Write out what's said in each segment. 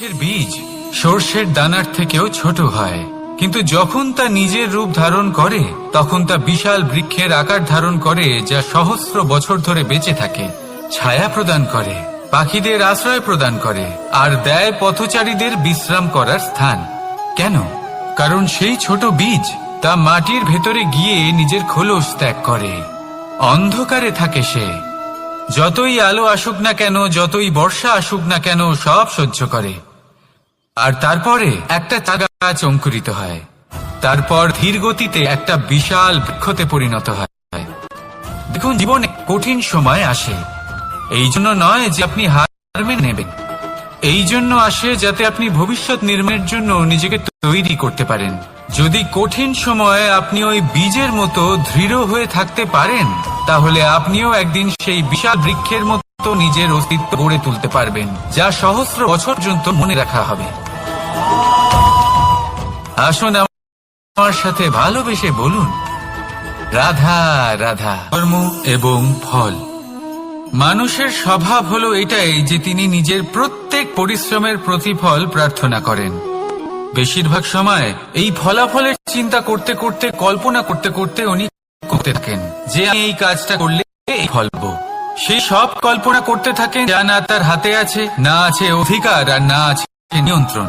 বৃক্ষের বীজ সর্ষের দানার থেকেও ছোট হয়, কিন্তু যখন তা নিজের রূপ ধারণ করে তখন তা বিশাল বৃক্ষের আকার ধারণ করে, যা সহস্র বছর ধরে বেঁচে থাকে, ছায়া প্রদান করে, পাখিদের আশ্রয় প্রদান করে আর দেয় পথচারীদের বিশ্রাম করার স্থান। কেন? কারণ সেই ছোট বীজ তা মাটির ভেতরে গিয়ে নিজের খোলস ত্যাগ করে। অন্ধকারে থাকে সে, যতই আলো আসুক না কেন, যতই বর্ষা আসুক না কেন, সব সহ্য করে। আর তারপরে একটা গাছ অঙ্কুরিত হয়, তারপর ধীর গতিতে একটা বিশাল বৃক্ষতে পরিণত হয়। দেখুন, জীবনে কঠিন সময় আসে, এই জন্য নয় যে আপনি হার মেনে নেবেন, এই জন্য আসে যাতে আপনি ভবিষ্যৎ নির্মাণের জন্য নিজেকে তৈরি করতে পারেন। যদি কঠিন সময়ে আপনি ওই বীজের মতো দৃঢ় হয়ে থাকতে পারেন, তাহলে আপনিও একদিন সেই বিশাল বৃক্ষের মতো নিজের অস্তিত্ব গড়ে তুলতে পারবেন, যা সহস্র বছর পর্যন্ত মনে রাখা হবে। আসুন আমার সাথে ভালোবেসে বলুন, রাধা রাধা। কর্ম এবং ফল। মানুষের স্বভাব হলো এটাই যে তিনি নিজের প্রত্যেক পরিশ্রমের প্রতিফল প্রার্থনা করেন। বেশিরভাগ সময় এই ফলাফলের চিন্তা করতে করতে, কল্পনা করতে করতে উনি করতে থাকেন যে আমি এই কাজটা করলে এই ফল পাবো। সেই সব কল্পনা করতে থাকেন যা না তার হাতে আছে, না আছে অধিকার, আর না আছে নিয়ন্ত্রণ।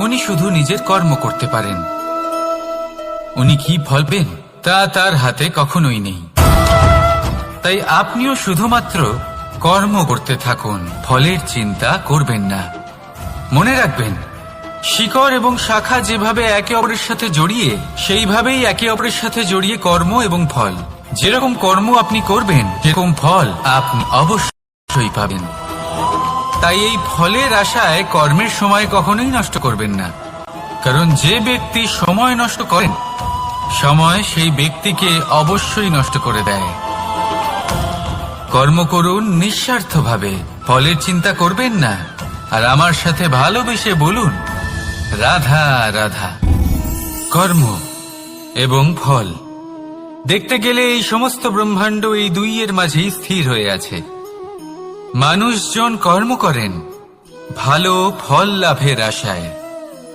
উনি শুধু নিজের কর্ম করতে পারেন। উনি কি ফল পেন তা তার হাতে কখনোই নেই। তাই আপনিও শুধুমাত্র কর্ম করতে থাকুন, ফলের চিন্তা করবেন না। মনে রাখবেন, শিকড় এবং শাখা যেভাবে একে অপরের সাথে জড়িয়ে, সেইভাবেই একে অপরের সাথে জড়িয়ে কর্ম এবং ফল। যেরকম কর্ম আপনি করবেন, যেরকম ফল আপনি অবশ্যই পাবেন। তাই এই ফলের আশায় কর্মের সময় কখনোই নষ্ট করবেন না, কারণ যে ব্যক্তি সময় নষ্ট করেন, সময় সেই ব্যক্তিকে অবশ্যই নষ্ট করে দেয়। কর্ম করুন নিঃস্বার্থভাবে, ফলের চিন্তা করবেন না, আর আমার সাথে ভালোবেসে বলুন, রাধা রাধা। কর্ম এবং ফল। দেখতে গেলে এই সমস্ত ব্রহ্মাণ্ড এই দুইয়ের মাঝেই স্থির হয়ে আছে। মানুষজন কর্ম করেন ভালো ফল লাভের আশায়,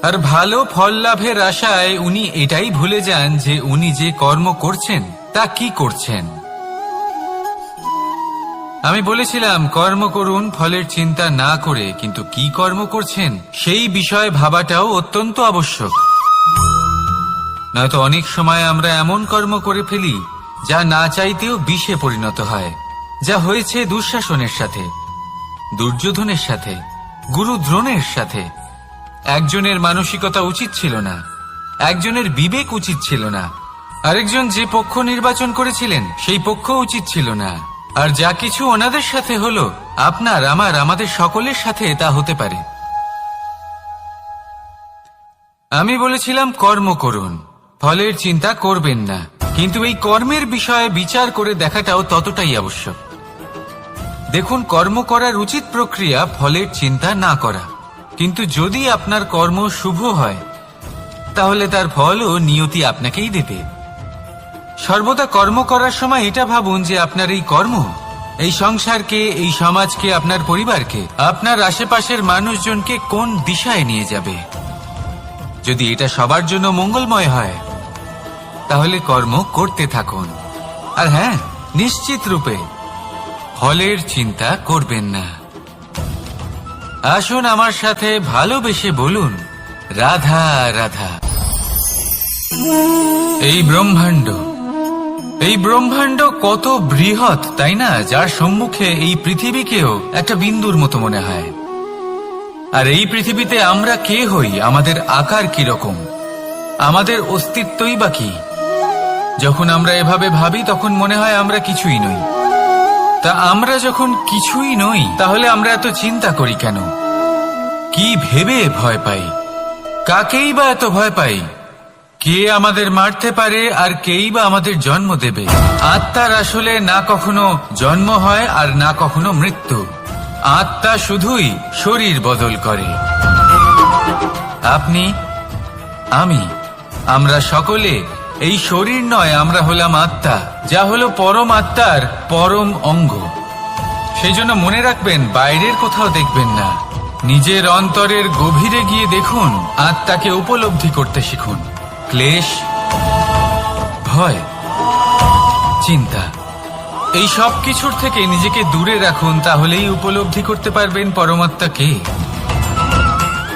আর ভালো ফল লাভের আশায় উনি এটাই ভুলে যান যে উনি যে কর্ম করছেন তা কি করছেন। আমি বলেছিলাম কর্ম করুন ফলের চিন্তা না করে, কিন্তু কি কর্ম করছেন সেই বিষয়ে ভাবাটাও অত্যন্ত আবশ্যক। নয়তো অনেক সময় আমরা এমন কর্ম করে ফেলি যা না চাইতেও বিষে পরিণত হয়, যা হয়েছে দুঃশাসনের সাথে, দুর্যোধনের সাথে, গুরু দ্রোণের সাথে। একজনের মানসিকতা উচিত ছিল না, একজনের বিবেক উচিত ছিল না, আরেকজন যে পক্ষ নির্বাচন করেছিলেন সেই পক্ষ উচিত ছিল না। আর যা কিছু ওনাদের সাথে হলো, আপনার, আমার, আমাদের সকলের সাথে তা হতে পারে। আমি বলেছিলাম কর্ম করুন, ফলের চিন্তা করবেন না, কিন্তু এই কর্মের বিষয়ে বিচার করে দেখাটাও ততটাই আবশ্যক। দেখুন, কর্ম করার উচিত প্রক্রিয়া ফলের চিন্তা না করা, কিন্তু যদি আপনার কর্ম শুভ হয় তাহলে তার ফলও নিয়তি আপনাকেই দেবে। সর্বদা কর্ম করার সময় এটা ভাবুন যে আপনার এই কর্ম এই সংসারকে, এই সমাজকে, আপনার পরিবারকে, আপনার আশেপাশের মানুষজনকে কোন দিশায় নিয়ে যাবে। যদি এটা সবার জন্য মঙ্গলময় হয় তাহলে কর্ম করতে থাকুন। আর হ্যাঁ, নিশ্চিত রূপে ফলের চিন্তা করবেন না। আসুন আমার সাথে ভালোবেসে বলুন, রাধা রাধা। এই ব্রহ্মাণ্ড কত বৃহৎ, তাই না? যার সম্মুখে এই পৃথিবীকেও একটা বিন্দুর মতো মনে হয়। আর এই পৃথিবীতে আমরা কে হই, আমাদের আকার কিরকম, আমাদের অস্তিত্বই বা কি? যখন আমরা এভাবে ভাবি তখন মনে হয় আমরা কিছুই নই। তা আমরা যখন কিছুই নই, তাহলে আমরা এত চিন্তা করি কেন? কি ভেবে ভয় পাই? কাকেই বা এত ভয় পাই? কে আমাদের মারতে পারে আর কেই বা আমাদের জন্ম দেবে? আত্মার আসলে না কখনো জন্ম হয় আর না কখনো মৃত্যু। আত্মা শুধুই শরীর বদল করে। আপনি, আমি, আমরা সকলে এই শরীর নয়, আমরা হলাম আত্মা, যা হলো পরম আত্মার পরম অঙ্গ। সেই জন্য মনে রাখবেন, বাইরের কোথাও দেখবেন না, নিজের অন্তরের গভীরে গিয়ে দেখুন, আত্মাকে উপলব্ধি করতে শিখুন। ক্লেশ, ভয়, চিন্তা, এই সব কিছুর থেকে নিজেকে দূরে রাখুন, তাহলেই উপলব্ধি করতে পারবেন পরমাত্মা কে।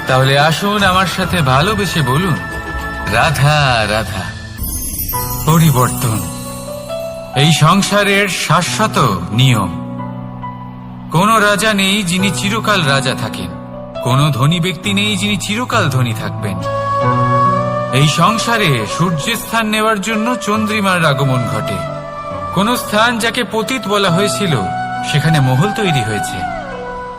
তাহলে আসুন আমার সাথে ভালোবেসে বলুন, রাধা রাধা। পরিবর্তন এই সংসারের শাশ্বত নিয়ম। কোন রাজা নেই যিনি চিরকাল রাজা থাকেন, কোন ধনী ব্যক্তি নেই যিনি চিরকাল ধনী থাকবেন। এই সংসারে সূর্যের স্থান নেওয়ার জন্য চন্দ্রিমার আগমন ঘটে। কোন স্থান যাকে পতিত বলা হয়েছিল সেখানে মহল তৈরি হয়েছে।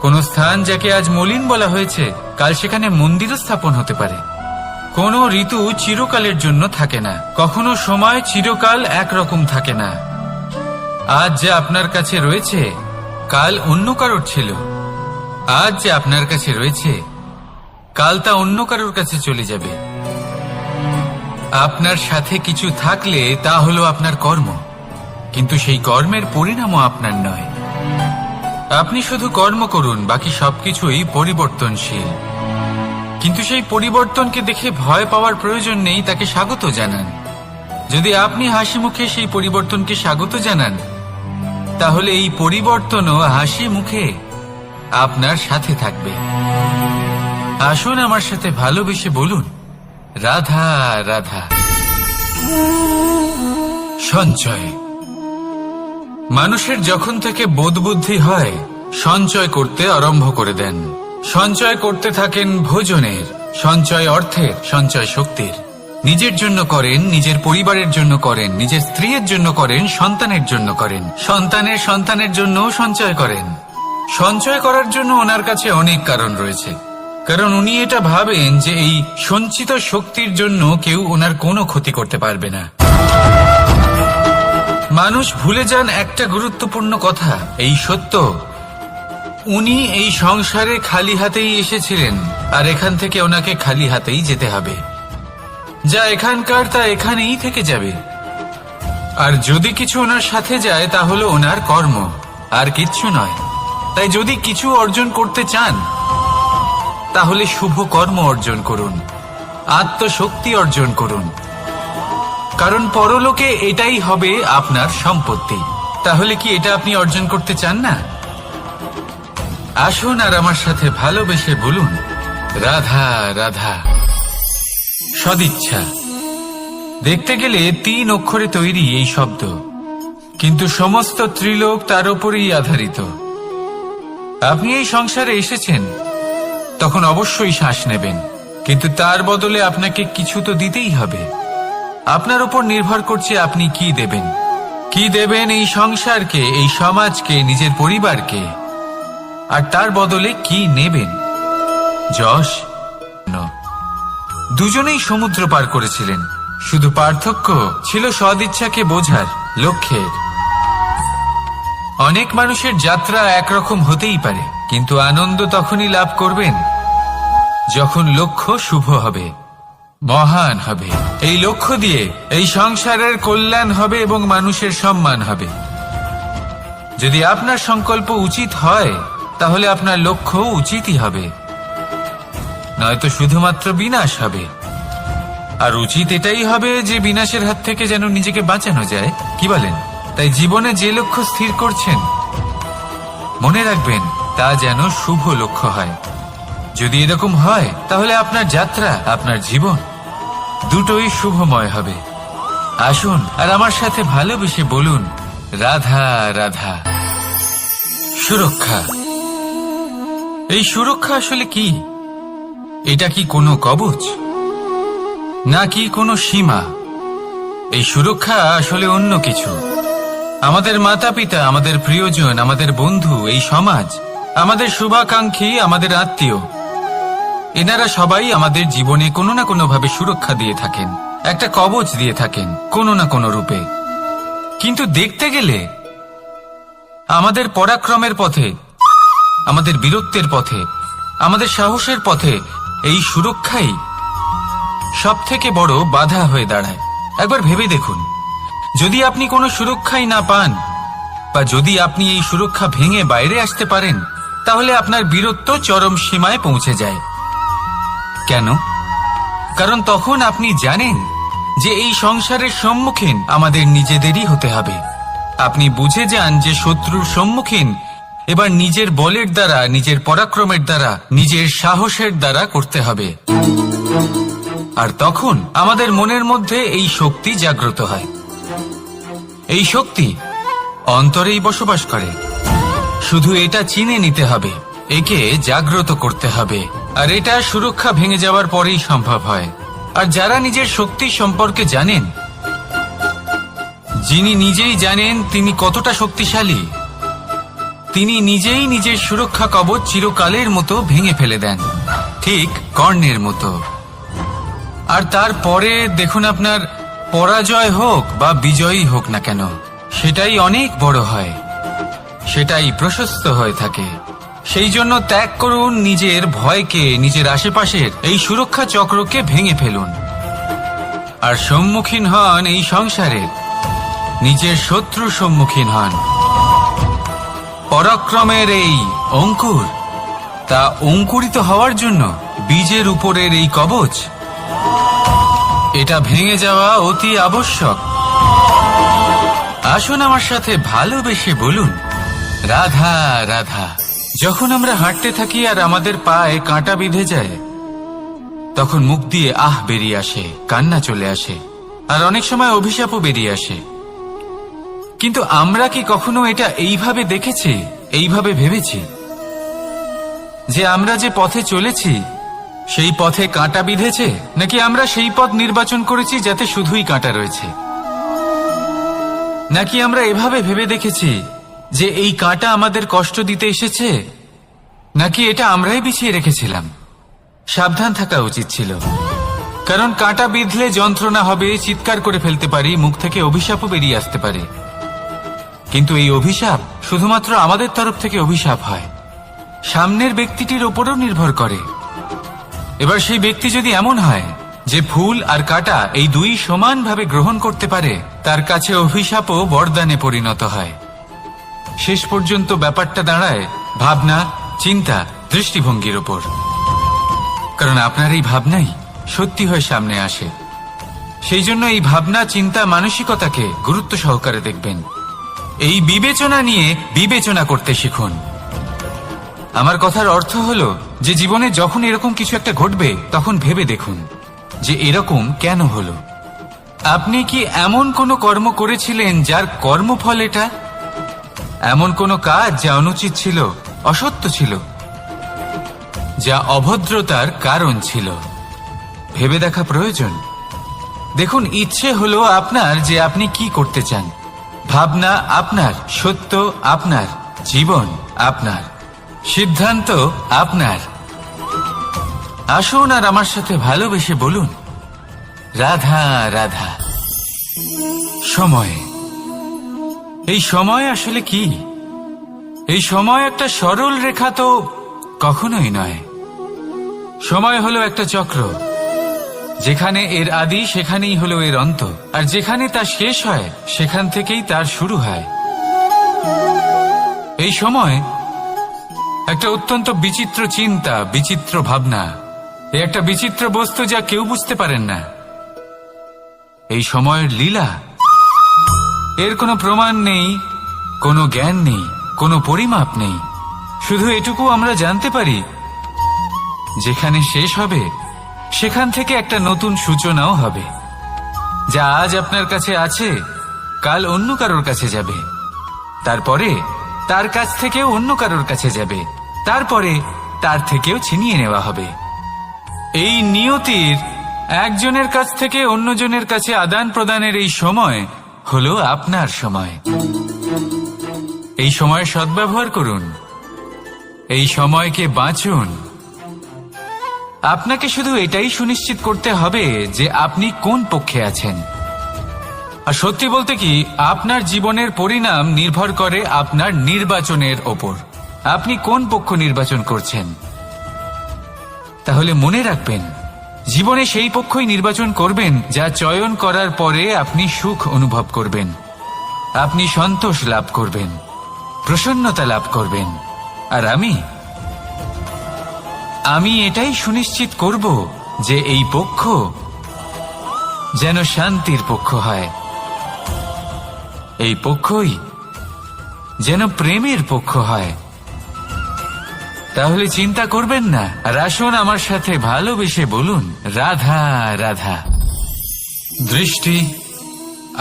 কোন স্থান যাকে আজ মলিন বলা হয়েছে কাল সেখানে মন্দিরও স্থাপন হতে পারে। কোন ঋতু চিরকালের জন্য থাকে না, কখনো সময় চিরকাল একরকম থাকে না। আজ যে আপনার কাছে রয়েছে কাল অন্য কারোর ছিল, আজ যে আপনার কাছে রয়েছে কাল তা অন্য কারোর কাছে চলে যাবে। আপনার সাথে কিছু থাকলে তা হলো আপনার কর্ম, কিন্তু সেই কর্মের পরিণামও আপনার নয়। আপনি শুধু কর্ম করুন, বাকি সবকিছুই পরিবর্তনশীল। কিন্তু সেই পরিবর্তনকে দেখে ভয় পাওয়ার প্রয়োজন নেই, তাকে স্বাগত জানান। যদি আপনি হাসি মুখে সেই পরিবর্তনকে স্বাগত জানান, তাহলে এই পরিবর্তনও হাসি মুখে আপনার সাথে থাকবে। আসুন আমার সাথে ভালোবেসে বলুন, রাধা রাধা। সঞ্চয় মানুষের যখন থেকে বোধবুদ্ধি হয় সঞ্চয় করতে আরম্ভ করে দেন। সঞ্চয় করতে থাকেন ভোজনের, সঞ্চয় অর্থের, সঞ্চয় শক্তির। নিজের জন্য করেন, নিজের পরিবারের জন্য করেন, নিজের স্ত্রীর জন্য করেন, সন্তানের জন্য করেন, সন্তানের সন্তানের জন্যও সঞ্চয় করেন। সঞ্চয় করার জন্য ওনার কাছে অনেক কারণ রয়েছে, কারণ উনি এটা ভাবেন যে এই সঞ্চিত শক্তির জন্য কেউ ওনার কোনো ক্ষতি করতে পারবে না। মানুষ ভুলে যান একটা গুরুত্বপূর্ণ কথা, এই সত্য, উনি এই সংসারে খালি হাতেই এসেছিলেন, আর এখান থেকে ওনাকে খালি হাতেই যেতে হবে। যা এখানকার তা এখানেই থেকে যাবে। আর যদি কিছু ওনার সাথে যায় তা হলো ওনার কর্ম, আর কিচ্ছু নয়। তাই যদি কিছু অর্জন করতে চান তাহলে শুভ কর্ম অর্জন করুন, আত্মশক্তি অর্জন করুন, কারণ পরলোকে এটাই হবে আপনার সম্পত্তি। তাহলে কি এটা আপনি অর্জন করতে চান না? আসুন আর আমার সাথে ভালোবেসে বলুন, রাধা রাধা। সদিচ্ছা দেখতে গেলে 3 অক্ষরে তৈরি এই শব্দ, কিন্তু সমস্ত ত্রিলোক তার উপরেই আধারিত। আপনি এই সংসারে এসেছেন, তখন অবশ্যই শ্বাস নেবেন, কিন্তু তার বদলে আপনাকে কিছু তো দিতেই হবে। আপনার উপর নির্ভর করছে আপনি কি দেবেন। কি দেবেন এই সংসারকে, এই সমাজকে, নিজের পরিবারকে, আর তার বদলে কি নেবেন। যশ, দুজনেই সমুদ্র পার করেছিলেন, শুধু পার্থক্য ছিল সদিচ্ছাকে বোঝার, লক্ষ্যের। অনেক মানুষের যাত্রা একরকম হতেই পারে, কিন্তু আনন্দ তখনই লাভ করবেন যখন লক্ষ্য শুভ হবে, মহান হবে। এই লক্ষ্য দিয়ে এই সংসারের কল্যাণ হবে এবং মানুষের সম্মান হবে। যদি আপনার সংকল্প উচিত হয় তাহলে আপনার লক্ষ্য উচিতই হবে, নয়তো শুধুমাত্র বিনাশ হবে। আর উচিত এটাই হবে যে বিনাশের হাত থেকে যেন নিজেকে বাঁচানো যায়, কি বলেন? তাই জীবনে যে লক্ষ্য স্থির করছেন মনে রাখবেন তা যেন শুভ লক্ষ্য হয়। যদি এরকম হয় তাহলে আপনার যাত্রা, আপনার জীবন দুটোই শুভময় হবে। আসুন আর আমার সাথে ভালোবেসে বলুন, রাধা রাধা। সুরক্ষা এই সুরক্ষা আসলে কি? এটা কি কোনো কবচ নাকি কোনো সীমা? এই সুরক্ষা আসলে অন্য কিছু। আমাদের মাতা পিতা, আমাদের প্রিয়জন, আমাদের বন্ধু, এই সমাজ, আমাদের শুভাকাঙ্ক্ষী, আমাদের আত্মীয়, এনারা সবাই আমাদের জীবনে কোনো না কোনো ভাবে সুরক্ষা দিয়ে থাকেন, একটা কবচ দিয়ে থাকেন কোনো না কোনো রূপে। কিন্তু দেখতে গেলে আমাদের পরাক্রমের পথে, আমাদের বীরত্বের পথে, আমাদের সাহসের পথে এই সুরক্ষাই সব থেকে বড় বাধা হয়ে দাঁড়ায়। একবার ভেবে দেখুন, যদি আপনি কোনো সুরক্ষাই না পান, বা যদি আপনি এই সুরক্ষা ভেঙে বাইরে আসতে পারেন, তাহলে আপনার বীরত্ব চরম সীমায় পৌঁছে যায়। কেন? কারণ তখন আপনি জানেন যে এই সংসারের সম্মুখীন আমাদের নিজেদেরই হতে হবে। আপনি বুঝে যান যে শত্রুর সম্মুখীন এবার নিজের বলের দ্বারা, নিজের পরাক্রমের দ্বারা, নিজের সাহসের দ্বারা করতে হবে। আর তখন আমাদের মনের মধ্যে এই শক্তি জাগ্রত হয়। এই শক্তি অন্তরেই বসবাস করে। শুধু এটা চিনে নিতে হবে, একে জাগ্রত করতে হবে। আর এটা সুরক্ষা ভেঙে যাওয়ার পরেই সম্ভব হয়। আর যারা নিজের শক্তি সম্পর্কে জানেন, যিনি নিজেই জানেন তিনি কতটা শক্তিশালী, তিনি নিজেই নিজের সুরক্ষা কবচ চিরকালের মতো ভেঙে ফেলে দেন, ঠিক কর্ণের মতো। আর তারপরে দেখুন, আপনার পরাজয় হোক বা বিজয়ী হোক না কেন, সেটাই অনেক বড় হয়, সেটাই প্রশস্ত হয়ে থাকে। সেই জন্য ত্যাগ করুন নিজের ভয়কে, নিজের আশেপাশের এই সুরক্ষা চক্রকে ভেঙে ফেলুন। আর সম্মুখীন হন এই সংসারের নিজের শত্রু সম্মুখীন হন। পরাক্রমের এই অঙ্কুর, তা অঙ্কুরিত হওয়ার জন্য বীজের উপরের এই কবচ, এটা ভেঙে যাওয়া অতি আবশ্যক। আসুন আমার সাথে ভালোবেসে বলুন, রাধা রাধা। যখন আমরা হাঁটতে থাকি আর আমাদের পায়ে কাঁটা বিঁধে যায়, তখন মুখ দিয়ে আহ বেরিয়ে আসে, কান্না চলে আসে, আর অনেক সময় অভিশাপও বেরিয়ে আসে। কিন্তু আমরা কি কখনো এটা এইভাবে দেখেছি, এইভাবে ভেবেছি যে আমরা যে পথে চলেছি সেই পথে কাঁটা বিঁধেছে, নাকি আমরা সেই পথ নির্বাচন করেছি যাতে শুধুই কাঁটা রয়েছে? নাকি আমরা এভাবে ভেবে দেখেছি যে এই কাঁটা আমাদের কষ্ট দিতে এসেছে, নাকি এটা আমরাই বিছিয়ে রেখেছিলাম? সাবধান থাকা উচিত ছিল, কারণ কাঁটা বিঁধলে যন্ত্রণা হবে, চিৎকার করে ফেলতে পারি, মুখ থেকে অভিশাপও বেরিয়ে আসতে পারে। কিন্তু এই অভিশাপ শুধুমাত্র আমাদের তরফ থেকে অভিশাপ হয়, সামনের ব্যক্তিটির ওপরও নির্ভর করে। এবার সেই ব্যক্তি যদি এমন হয় যে ফুল আর কাঁটা এই দুই সমানভাবে গ্রহণ করতে পারে, তার কাছে অভিশাপও বরদানে পরিণত হয়। শেষ পর্যন্ত ব্যাপারটা দাঁড়ায় ভাবনা, চিন্তা, দৃষ্টিভঙ্গির ওপর। কারণ আপনার এই ভাবনাই সত্যি হয়ে সামনে আসে। সেই জন্য এই ভাবনা, চিন্তা, মানসিকতাকে গুরুত্ব সহকারে দেখবেন। এই বিবেচনা নিয়ে বিবেচনা করতে শিখুন। আমার কথার অর্থ হলো যে জীবনে যখন এরকম কিছু একটা ঘটবে, তখন ভেবে দেখুন যে এরকম কেন হলো। আপনি কি এমন কোনো কর্ম করেছিলেন যার কর্মফল এটা? এমন কোনো কাজ যা অনুচিত ছিল, অসত্য ছিল, যা অভদ্রতার কারণ ছিল? ভেবে দেখা প্রয়োজন। দেখুন, ইচ্ছে হলো আপনার যে আপনি কি করতে চান, ভাবনা আপনার, সত্য আপনার, জীবন আপনার, সিদ্ধান্ত আপনার। আসুন আর আমার সাথে ভালোবেসে বলুন, রাধা রাধা। সময়, এই সময় আসলে কি? এই সময় একটা সরল রেখা তো কখনোই নয়। সময় হলো একটা চক্র, যেখানে এর আদি সেখানেই হলো এর অন্ত, আর যেখানে তা শেষ হয় সেখান থেকেই তার শুরু হয়। এই সময় একটা অত্যন্ত বিচিত্র চিন্তা, বিচিত্র ভাবনা, একটা বিচিত্র বস্তু যা কেউ বুঝতে পারেন না। এই সময়ের লীলা, এর কোনো প্রমাণ নেই, কোনো জ্ঞান নেই, কোনো পরিমাপ নেই। শুধু এটুকু আমরা জানতে পারি, যেখানে শেষ হবে সেখান থেকে একটা নতুন সূচনাও হবে। যা আজ আপনার কাছে আছে, কাল অন্য কারোর কাছে যাবে, তারপরে তার কাছ থেকেও অন্য কারোর কাছে যাবে, তারপরে তার থেকেও ছিনিয়ে নেওয়া হবে। এই নিয়তির একজনের কাছ থেকে অন্যজনের কাছে আদান প্রদানের এই সময় হলো আপনার সময়। এই সময়ের সদ্ব্যবহার করুন, এই সময়কে বাঁচুন। আপনাকে শুধু এটাই সুনিশ্চিত করতে হবে যে আপনি কোন পক্ষে আছেন। আর সত্যি বলতে কি, আপনার জীবনের পরিণাম নির্ভর করে আপনার নির্বাচনের ওপর। আপনি কোন পক্ষ নির্বাচন করছেন। তাহলে মনে রাখবেন, জীবনে সেই পক্ষই নির্বাচন করবেন যা চয়ন করার পরে আপনি সুখ অনুভব করবেন, আপনি সন্তোষ লাভ করবেন, প্রসন্নতা লাভ করবেন। আর আমি আমি এটাই সুনিশ্চিত করব যে এই পক্ষ যেন শান্তির পক্ষ হয়, এই পক্ষই যেন প্রেমের পক্ষ হয়। তাহলে চিন্তা করবেন না, আর আসুন আমার সাথে ভালোবেসে বলুন, রাধা রাধা। দৃষ্টি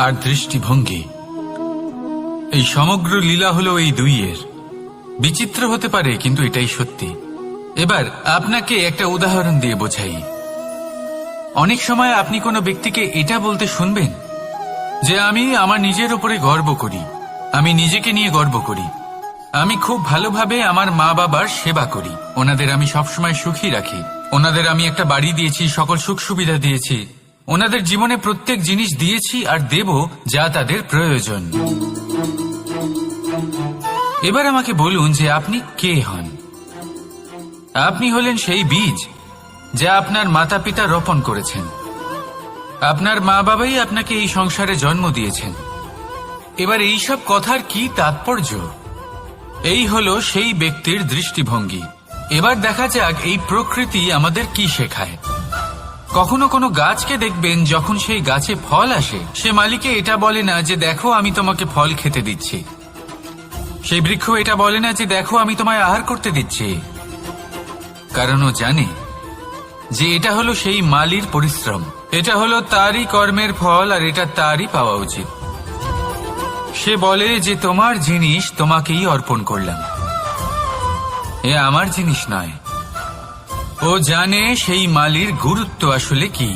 আর দৃষ্টিভঙ্গি, এই সমগ্র লীলা হলো এই দুইয়ের। বিচিত্র হতে পারে, কিন্তু এটাই সত্যি। এবার আপনাকে একটা উদাহরণ দিয়ে বোঝাই। অনেক সময় আপনি কোনো ব্যক্তিকে এটা বলতে শুনবেন যে আমি আমার নিজের উপরে গর্ব করি, আমি নিজেকে নিয়ে গর্ব করি, আমি খুব ভালোভাবে আমার মা বাবার সেবা করি, ওনাদের আমি সবসময় সুখী রাখি, ওনাদের আমি একটা বাড়ি দিয়েছি, সকল সুখ সুবিধা দিয়েছি, ওনাদের জীবনে প্রত্যেক জিনিস দিয়েছি আর দেব যা তাদের প্রয়োজন। এবার আমাকে বলুন যে আপনি কে হন? আপনি হলেন সেই বীজ যা আপনার মাতা পিতা রোপণ করেছেন। আপনার মা বাবাই আপনাকে এই সংসারে জন্ম দিয়েছেন। এবার এইসব কথার কি তাৎপর্য? এই হলো সেই ব্যক্তির দৃষ্টিভঙ্গি। এবার দেখা যাক এই প্রকৃতি আমাদের কি শেখায়। কখনো কোনো গাছকে দেখবেন, যখন সেই গাছে ফল আসে, সে মালিকে এটা বলে না যে দেখো আমি তোমাকে ফল খেতে দিচ্ছি। সেই বৃক্ষ এটা বলে না যে দেখো আমি তোমায় আহার করতে দিচ্ছি, কারণ ও জানে যে এটা হলো সেই মালির পরিশ্রম, এটা হলো তারই কর্মের ফল, আর এটা তারই পাওয়া উচিত। সে বলে যে তোমার জিনিস তোমাকেই অর্পণ করলাম, এ আমার জিনিস নয়। ও জানে সেই মালির গুরুত্ব আসলে কি,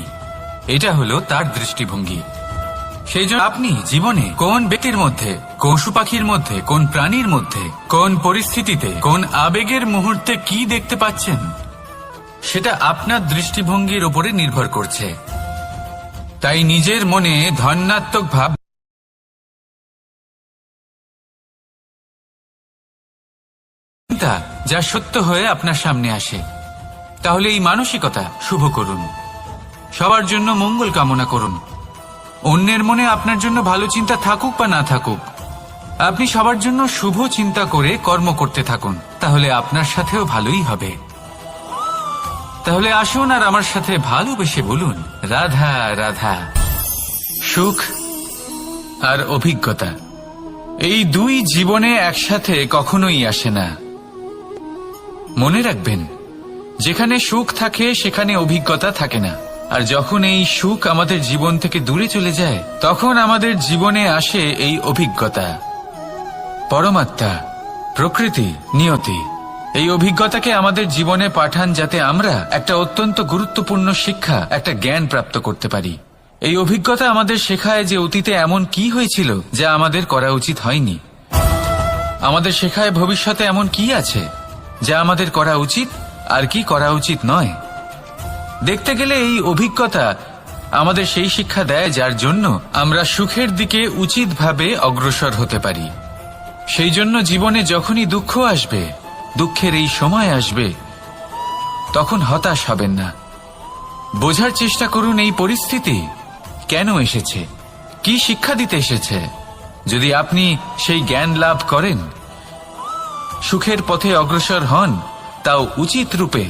এটা হলো তার দৃষ্টিভঙ্গি। সেই জন্য আপনি জীবনে কোন ব্যক্তির মধ্যে, কোন পশু পাখির মধ্যে, কোন প্রাণীর মধ্যে, কোন পরিস্থিতিতে, কোন আবেগের মুহূর্তে কি দেখতে পাচ্ছেন, সেটা আপনার দৃষ্টিভঙ্গির উপরে নির্ভর করছে। তাই নিজের মনে ধনাত্মক ভাব যা সত্য হয়ে আপনার সামনে আসে, তাহলে এই মানসিকতা শুভ করুন, সবার জন্য মঙ্গল কামনা করুন। অন্যের মনে আপনার জন্য ভালো চিন্তা থাকুক বা না থাকুক, আপনি সবার জন্য শুভ চিন্তা করে কর্ম করতে থাকুন, তাহলে আপনার সাথেও ভালোই হবে। তাহলে আসুন আর আমার সাথে ভালোবেসে বলুন, রাধা রাধা। সুখ আর অভিজ্ঞতা, এই দুই জীবনে একসাথে কখনোই আসে না। মনে রাখবেন, যেখানে সুখ থাকে সেখানে অভিজ্ঞতা থাকে না। আর যখন এই সুখ আমাদের জীবন থেকে দূরে চলে যায়, তখন আমাদের জীবনে আসে এই অভিজ্ঞতা। পরমাত্মা, প্রকৃতি, নিয়তি এই অভিজ্ঞতাকে আমাদের জীবনে পাঠান, যাতে আমরা একটা অত্যন্ত গুরুত্বপূর্ণ শিক্ষা, একটা জ্ঞান প্রাপ্ত করতে পারি। এই অভিজ্ঞতা আমাদের শেখায় যে অতীতে এমন কি হয়েছিল যা আমাদের করা উচিত হয়নি। আমাদের শেখায় ভবিষ্যতে এমন কি আছে যা আমাদের করা উচিত আর কি করা উচিত নয়। দেখতে গেলে এই অভিজ্ঞতা আমাদের সেই শিক্ষা দেয় যার জন্য আমরা সুখের দিকে উচিতভাবে অগ্রসর হতে পারি। সেই জন্য জীবনে যখনই দুঃখ আসবে, দুঃখের এই সময় আসবে, তখন হতাশ হবেন না। বোঝার চেষ্টা করুন এই পরিস্থিতি কেন এসেছে, কি শিক্ষা দিতে এসেছে। যদি আপনি সেই জ্ঞান লাভ করেন, সুখের পথে অগ্রসর হন, তাও উচিত রূপে,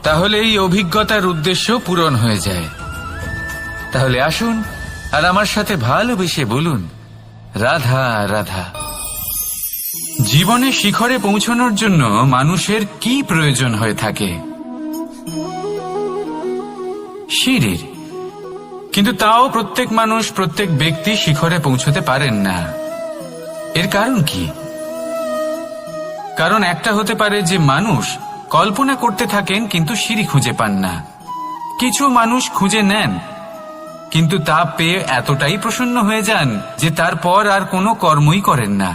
তাহলে এই অভিজ্ঞতার উদ্দেশ্য পূরণ হয়ে যায়। তাহলে আসুন আর আমার সাথে ভালোবেসে বলুন, রাধা রাধা। জীবনে শিখরে পৌঁছানোর জন্য মানুষের কি প্রয়োজন হয়ে থাকে? সিঁড়ির। কিন্তু তাও প্রত্যেক মানুষ, প্রত্যেক ব্যক্তি শিখরে পৌঁছতে পারেন না। এর কারণ কি? কারণ একটা হতে পারে যে মানুষ কল্পনা করতে থাকেন কিন্তু সিঁড়ি খুঁজে পান না। কিছু মানুষ খুঁজে নেন কিন্তু তা পেয়ে এতটাই প্রসন্ন হয়ে যান যে তারপর আর কোনো কর্মই করেন না।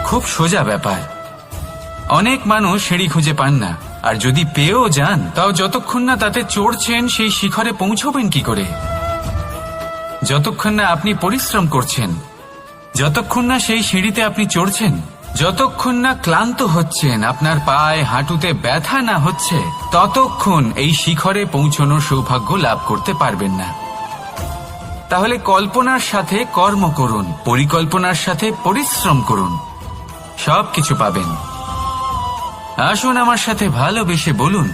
খুব সোজা ব্যাপার। অনেক মানুষ সিঁড়ি খুঁজে পান না, আর যদি পেয়েও যান তাও যতক্ষণ না তাতে চড়ছেন সেই শিখরে পৌঁছবেন কি করে? যতক্ষণ না আপনি পরিশ্রম করছেন, যতক্ষণ না সেই সিঁড়িতে আপনি চড়ছেন, যতক্ষণ না ক্লান্ত হচ্ছেন, আপনার পায়ে হাঁটুতে ব্যথা না হচ্ছে, ততক্ষণ এই শিখরে পৌঁছানোর সৌভাগ্য লাভ করতে পারবেন না। তাহলে কল্পনার সাথে কর্ম করুন, পরিকল্পনার সাথে পরিশ্রম করুন, সবকিছু পাবেন। আসুন আমার সাথে ভালোবেসে বলুন